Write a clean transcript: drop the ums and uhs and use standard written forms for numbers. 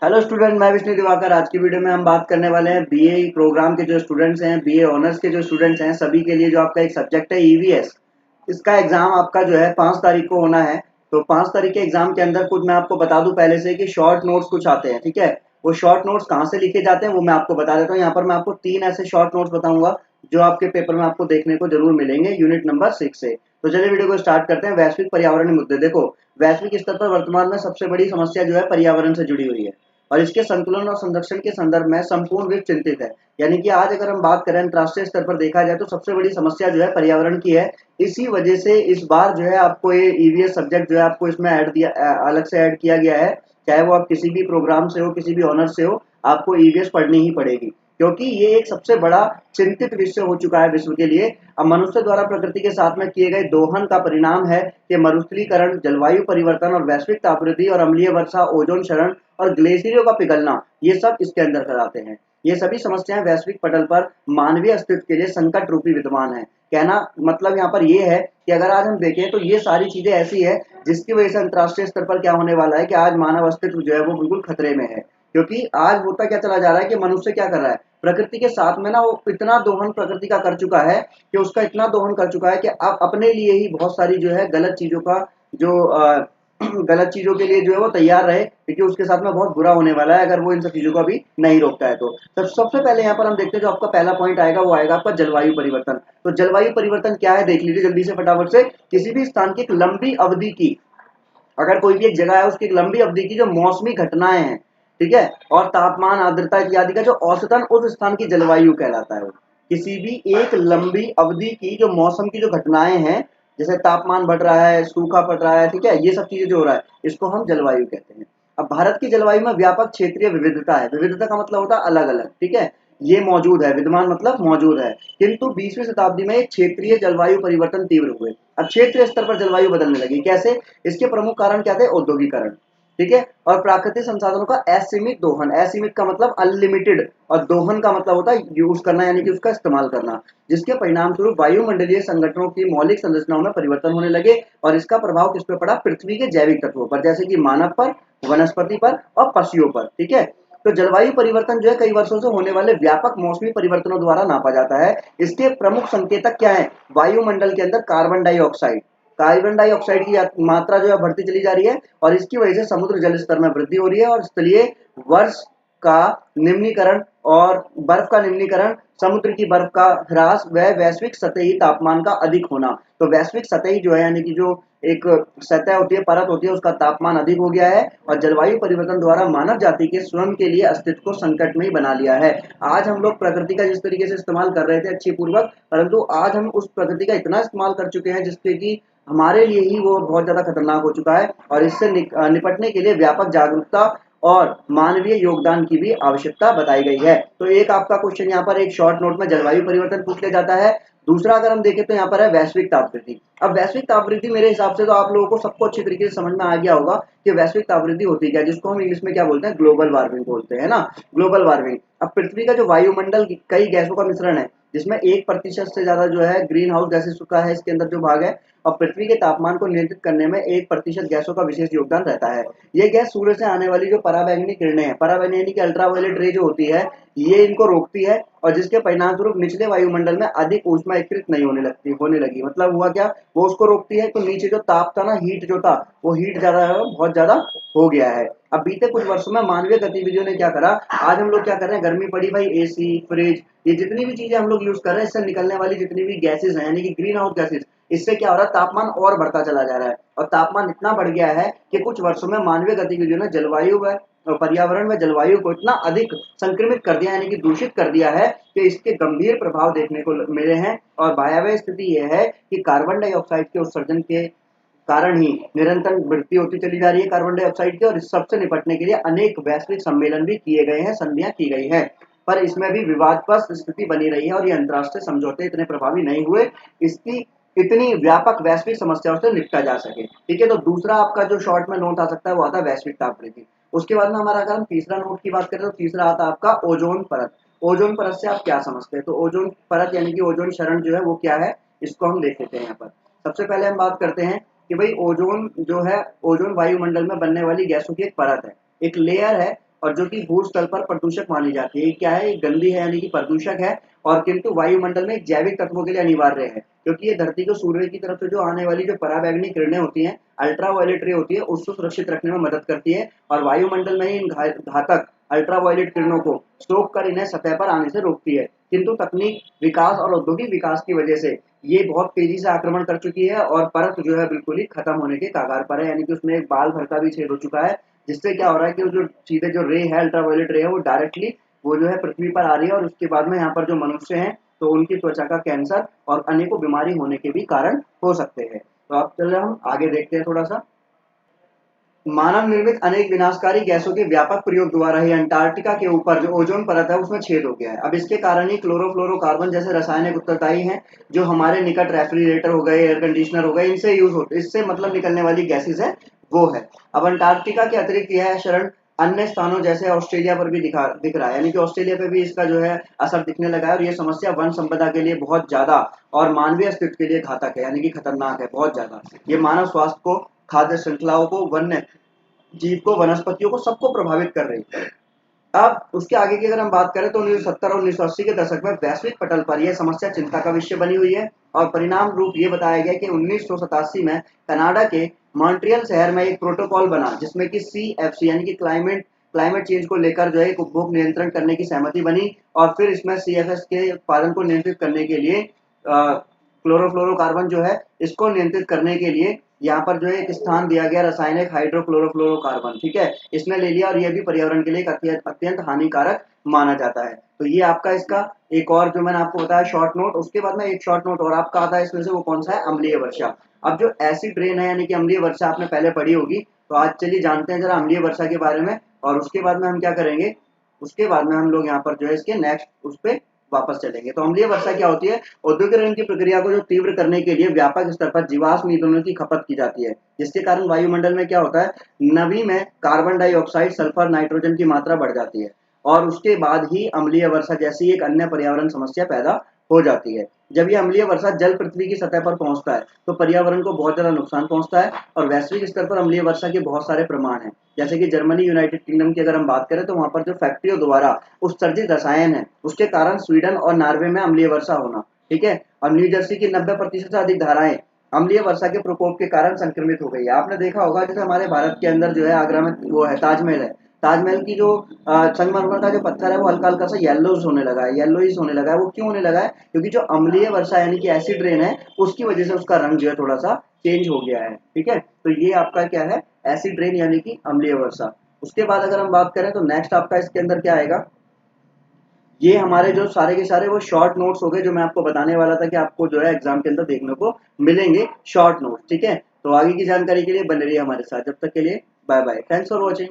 Hello student, मैं विष्णु दिवाकर। आज की वीडियो में हम बात करने वाले हैं बीए प्रोग्राम के जो स्टूडेंट्स हैं, बीए ऑनर्स के जो स्टूडेंट्स हैं, सभी के लिए जो आपका एक सब्जेक्ट है ईवीएस। इसका एग्जाम आपका जो है 5 तारीख को होना है। तो 5 तारीख के एग्जाम के अंदर कुछ मैं आपको बता दूं पहले से कि शॉर्ट नोट्स कुछ आते हैं। ठीक है, वो शॉर्ट नोट्स कहाँ से लिखे जाते हैं वो मैं आपको बता देता हूँ। यहाँ पर मैं आपको 3 ऐसे शॉर्ट नोट्स बताऊंगा जो आपके पेपर में आपको देखने को जरूर मिलेंगे यूनिट नंबर 6 से। तो चलिए वीडियो को स्टार्ट करते हैं। वैश्विक पर्यावरणीय मुद्दे। देखो, वैश्विक स्तर पर वर्तमान में सबसे बड़ी समस्या जो है पर्यावरण से जुड़ी हुई है और इसके संतुलन और संरक्षण के संदर्भ में संपूर्ण विश्व चिंतित है। यानी कि आज अगर हम बात करें अंतर्राष्ट्रीय स्तर पर देखा जाए तो सबसे बड़ी समस्या जो है पर्यावरण की है। इसी वजह से इस बार जो है आपको ये ईवीएस सब्जेक्ट जो है आपको इसमें अलग से ऐड किया गया है। चाहे वो आप किसी भी प्रोग्राम से हो, किसी भी ऑनर से हो, आपको ईवीएस पढ़नी ही पड़ेगी क्योंकि ये एक सबसे बड़ा चिंतित विषय हो चुका है विश्व के लिए। अब मनुष्य द्वारा प्रकृति के साथ में किए गए दोहन का परिणाम है कि मरुस्थलीकरण, जलवायु परिवर्तन और वैश्विक तापवृद्धि और अम्लीय वर्षा, ओजोन क्षरण और ग्लेशियरों का पिघलना, ये सब इसके अंदर कराते हैं। ये सभी समस्याएं वैश्विक पटल पर मानवीय अस्तित्व के लिए संकट रूपी विद्यमान है। कहना मतलब यहाँ पर ये है कि अगर आज हम देखें तो ये सारी चीजें ऐसी है जिसकी वजह से अंतर्राष्ट्रीय स्तर पर क्या होने वाला है कि आज मानव अस्तित्व जो है वो बिल्कुल खतरे में है। क्योंकि आज होता क्या चला जा रहा है कि मनुष्य क्या कर रहा है, प्रकृति के साथ में ना वो इतना दोहन प्रकृति का कर चुका है कि उसका इतना दोहन कर चुका है कि अब अपने लिए ही बहुत सारी जो है गलत चीजों का जो गलत चीजों के लिए जो है वो तैयार रहे, क्योंकि उसके साथ में बहुत बुरा होने वाला है अगर वो इन सब चीजों को अभी नहीं रोकता है। तो सबसे पहले यहाँ पर हम देखते हैं जो आपका पहला पॉइंट आएगा वो आएगा आपका जलवायु परिवर्तन। तो जलवायु परिवर्तन क्या है देख लीजिए जल्दी से फटाफट से। किसी भी स्थान की एक लंबी अवधि की, अगर कोई भी एक जगह है उसकी एक लंबी अवधि की जो मौसमी घटनाएं हैं, ठीक है, और तापमान, आर्द्रता इत्यादि का जो औसतन उस स्थान की जलवायु कहलाता है वो। किसी भी एक लंबी अवधि की जो मौसम की जो घटनाएं हैं, जैसे तापमान बढ़ रहा है, सूखा पड़ रहा है, ठीक है, ये सब चीजें जो हो रहा है इसको हम जलवायु कहते हैं। अब भारत की जलवायु में व्यापक क्षेत्रीय विविधता है। विविधता का मतलब होता है अलग अलग, ठीक है, ये मौजूद है, विद्यमान मतलब मौजूद है। किंतु 20वीं शताब्दी में क्षेत्रीय जलवायु परिवर्तन तीव्र हुए। अब क्षेत्रीय स्तर पर जलवायु बदलने लगी। कैसे? इसके प्रमुख कारण क्या थे? औद्योगिकरण, ठीक है, और प्राकृतिक संसाधनों का असीमित दोहन। असीमित का मतलब अनलिमिटेड और दोहन का मतलब होता है यूज करना, यानी कि उसका इस्तेमाल करना, जिसके परिणाम स्वरूप वायुमंडलीय संगठनों की मौलिक संरचनाओं में परिवर्तन होने लगे। और इसका प्रभाव किस पे पड़ा? पृथ्वी के जैविक तत्वों पर, जैसे कि मानव पर, वनस्पति पर और पशुओं पर, ठीक है। तो जलवायु परिवर्तन जो है कई वर्षों से होने वाले व्यापक मौसमी परिवर्तनों द्वारा नापा जाता है। इसके प्रमुख संकेतक क्या है? वायुमंडल के अंदर कार्बन डाइऑक्साइड, कार्बन डाइऑक्साइड की मात्रा जो है बढ़ती चली जा रही है और इसकी वजह से समुद्र जल स्तर में वृद्धि हो रही है और स्थलीय वर्ष का निम्नीकरण और बर्फ का निम्नीकरण, समुद्र की बर्फ का ह्रास व वैश्विक सतही तापमान का अधिक होना। तो वैश्विक सतही जो है यानी कि जो एक सतह होती है, परत होती है, उसका तापमान अधिक हो गया है और जलवायु परिवर्तन द्वारा मानव जाति के स्वयं के लिए अस्तित्व को संकट में ही बना लिया है। आज हम लोग प्रकृति का जिस तरीके से इस्तेमाल कर रहे थे अच्छी पूर्वक, परंतु आज हम उस प्रकृति का इतना इस्तेमाल कर चुके हैं जिससे कि हमारे लिए ही वो बहुत ज्यादा खतरनाक हो चुका है और इससे निपटने के लिए व्यापक जागरूकता और मानवीय योगदान की भी आवश्यकता बताई गई है। तो एक आपका क्वेश्चन यहाँ पर एक शॉर्ट नोट में जलवायु परिवर्तन पूछ लिया जाता है। दूसरा अगर हम देखें तो यहाँ पर है वैश्विक तापवृद्धि। अब वैश्विक तापवृद्धि मेरे हिसाब से तो आप लोगों को सबको अच्छी तरीके से समझ में आ गया होगा कि वैश्विक तापवृद्धि होती क्या है, जिसको हम इंग्लिश में क्या बोलते हैं? ग्लोबल वार्मिंग बोलते हैं ना, ग्लोबल वार्मिंग। अब पृथ्वी का जो वायुमंडल कई गैसों का मिश्रण है जिसमें 1% से ज्यादा जो है ग्रीन हाउस गैसेस का है इसके अंदर जो भाग है, और पृथ्वी के तापमान को नियंत्रित करने में 1% गैसों का विशेष योगदान रहता है। ये गैस सूर्य से आने वाली जो पराबैंगनी किरणें हैं, पराबैंगनी यानी कि अल्ट्रावायलेट रे जो होती है, ये इनको रोकती है और जिसके परिणाम स्वरूप निचले वायुमंडल में अधिक ऊष्मा एकत्रित नहीं होने लगी। मतलब हुआ क्या? वो उसको रोकती है तो नीचे जो ताप था ना, हीट जो था, वो हीट ज्यादा बहुत ज्यादा हो गया है। अब बीते कुछ वर्षों में मानवीय गतिविधियों ने क्या करा, आज हम लोग क्या कर रहे हैं, गर्मी पड़ी भाई, एसी, फ्रिज, ये जितनी भी चीजें हम लोग यूज कर रहे हैं, इससे निकलने वाली जितनी भी गैसेज हैं यानी कि ग्रीन हाउस गैसेज, इससे क्या हो रहा है, तापमान और बढ़ता चला जा रहा है। और तापमान इतना बढ़ गया है कि कुछ वर्षों में मानवीय गतिविधियों ने जलवायु व पर्यावरण व जलवायु को इतना अधिक संक्रमित कर दिया यानी कि दूषित कर दिया है कि इसके गंभीर प्रभाव देखने को मिले हैं। और भयावह स्थिति यह है कि कार्बन डाइऑक्साइड के उत्सर्जन के कारण ही निरंतर वृद्धि होती चली जा रही है कार्बन डाइऑक्साइड की, और इस सबसे निपटने के लिए अनेक वैश्विक सम्मेलन भी किए गए हैं, संधियां की गई हैं, पर इसमें भी विवादास्पद स्थिति बनी रही है और ये अंतर्राष्ट्रीय समझौते इतने प्रभावी नहीं हुए इसकी इतनी व्यापक वैश्विक समस्याओं से निपटा जा सके। ठीक है, तो दूसरा आपका जो शॉर्ट में नोट आ सकता है वो आता है वैश्विक तापवृद्धि। उसके बाद में हमारा अगर हम तीसरा नोट की बात करें तो तीसरा आता है आपका ओजोन परत। ओजोन परत से आप क्या समझते हैं? तो ओजोन परत यानी कि ओजोन क्षरण जो है वो क्या है, इसको हम देख लेते हैं। यहाँ पर सबसे पहले हम बात करते हैं कि भाई ओजोन जो है, ओजोन वायुमंडल में बनने वाली गैसों की एक परत है, एक लेयर है, और जो कि भूस्थल पर प्रदूषक मानी जाती है। ये क्या है? ये गंदी है यानी कि प्रदूषक है और किंतु वायुमंडल में जैविक तत्वों के लिए अनिवार्य है, क्योंकि ये धरती को सूर्य की तरफ से जो आने वाली जो पराबैंगनी किरणें होती हैं, अल्ट्रावायलेट रे होती है, उसको सुरक्षित रखने में मदद करती है और वायुमंडल में ही इन घातक अल्ट्रावायलेट किरणों को सोख कर इन्हें सतह पर आने से रोकती है। किंतु तकनीक विकास और औद्योगिक विकास की वजह से ये बहुत तेजी से आक्रमण कर चुकी है और परत जो है बिल्कुल ही खत्म होने के कगार पर है, यानी कि उसमें एक बाल भर का भी छेद हो चुका है, जिससे क्या हो रहा है कि जो सीधे जो रे है, अल्ट्रावायलेट रे है, वो डायरेक्टली वो जो है पृथ्वी पर आ रही है और उसके बाद में यहाँ पर जो मनुष्य हैं तो उनकी त्वचा का कैंसर और अनेकों बीमारी होने के भी कारण हो सकते हैं। तो अब चलिए हम आगे देखते हैं थोड़ा सा। मानव निर्मित अनेक विनाशकारी गैसों के व्यापक प्रयोग द्वारा ही अंटार्कटिका के ऊपर जो ओजोन परत है उसमें छेद हो गया है। अब इसके कारण ही क्लोरोफ्लोरोकार्बन जैसे रासायनिक उत्तरदायी हैं, जो हमारे निकट रेफ्रिजरेटर हो गए, एयर कंडीशनर हो गए, इनसे यूज होते, इससे मतलब निकलने वाली गैसेज है वो है। अब अंटार्कटिका के अतिरिक्त यह शरण अन्य स्थानों जैसे ऑस्ट्रेलिया पर भी दिख रहा है, यानी कि ऑस्ट्रेलिया पे भी इसका जो है असर दिखने लगा है और ये समस्या वन संपदा के लिए बहुत ज्यादा और मानवीय अस्तित्व के लिए घातक है, यानी कि खतरनाक है बहुत ज्यादा। ये मानव स्वास्थ्य को, खाद्य श्रृंखलाओं को, वन्य जीव को, वनस्पतियों को, सबको प्रभावित कर रही है। अब उसके आगे की अगर हम बात करें तो 1970 और 1980 के दशक में वैश्विक पटल पर यह समस्या चिंता का विषय बनी हुई है और परिणाम रूप ये बताया गया कि 1987 में कनाडा के मॉन्ट्रियल शहर में एक प्रोटोकॉल बना जिसमें कि CFC यानी कि क्लाइमेट चेंज को लेकर जो है एक उपभोग नियंत्रण करने की सहमति बनी और फिर इसमें CFS के उत्पादन को नियंत्रित करने के लिए क्लोरोफ्लोरोकार्बन जो है इसको नियंत्रित करने के लिए यहाँ पर जो है एक स्थान दिया गया, रासायनिक हाइड्रोक्लोरोफ्लोरोकार्बन, ठीक है, इसने ले लिया और ये भी पर्यावरण के लिए एक अत्यंत हानिकारक माना जाता है। तो ये आपका इसका एक और जो मैंने आपको बताया शॉर्ट नोट, उसके बाद में एक शॉर्ट नोट और आपका आता है इसमें से, वो कौन सा है? अम्लीय वर्षा। अब जो एसिड रेन है यानी कि अम्लीय वर्षा आपने पहले पढ़ी होगी, तो आज चलिए जानते हैं जरा अम्लीय वर्षा के बारे में और उसके बाद में हम क्या करेंगे, उसके बाद में हम लोग यहाँ पर जो है इसके नेक्स्ट उस पर वापस चलेंगे। तो अम्लीय वर्षा क्या होती है? औद्योगिकरण की प्रक्रिया को जो तीव्र करने के लिए व्यापक स्तर पर जीवाश्म ईंधनों की खपत की जाती है, जिसके कारण वायुमंडल में क्या होता है, नमी में कार्बन डाइऑक्साइड, सल्फर, नाइट्रोजन की मात्रा बढ़ जाती है और उसके बाद ही अम्लीय वर्षा जैसी एक अन्य पर्यावरण समस्या पैदा हो जाती है। जब ये अम्लीय वर्षा जल पृथ्वी की सतह पर पहुंचता है तो पर्यावरण को बहुत ज्यादा नुकसान पहुंचता है और वैश्विक स्तर पर अम्लीय वर्षा के बहुत सारे प्रमाण हैं, जैसे कि जर्मनी, यूनाइटेड किंगडम की अगर हम बात करें तो वहां पर जो फैक्ट्रियों द्वारा उत्सर्जित रसायन है उसके कारण स्वीडन और नॉर्वे में अम्लीय वर्षा होना, ठीक है, और न्यू जर्सी की 90% से अधिक धाराएं अम्लीय वर्षा के प्रकोप के कारण संक्रमित हो गई है। आपने देखा होगा जैसे हमारे भारत के अंदर जो है आगरा में वो है ताजमहल है, ताजमहल की जो संगमरमर का जो पत्थर है वो हल्का हल्का सा येलोइश होने लगा है, येलोइश होने लगा है। वो क्यों होने लगा है? क्योंकि जो अम्लीय वर्षा यानी कि एसिड रेन है उसकी वजह से उसका रंग जो है थोड़ा सा चेंज हो गया है, ठीक है। तो ये आपका क्या है? एसिड रेन यानी कि अम्लीय वर्षा। उसके बाद अगर हम बात करें तो नेक्स्ट आपका इसके अंदर क्या आएगा, ये हमारे जो सारे के सारे वो शॉर्ट नोट्स हो गए जो मैं आपको बताने वाला था कि आपको जो है एग्जाम के अंदर देखने को मिलेंगे शॉर्ट नोट्स, ठीक है। तो आगे की जानकारी के लिए बने रहिए हमारे साथ, जब तक के लिए bye bye, thanks for watching.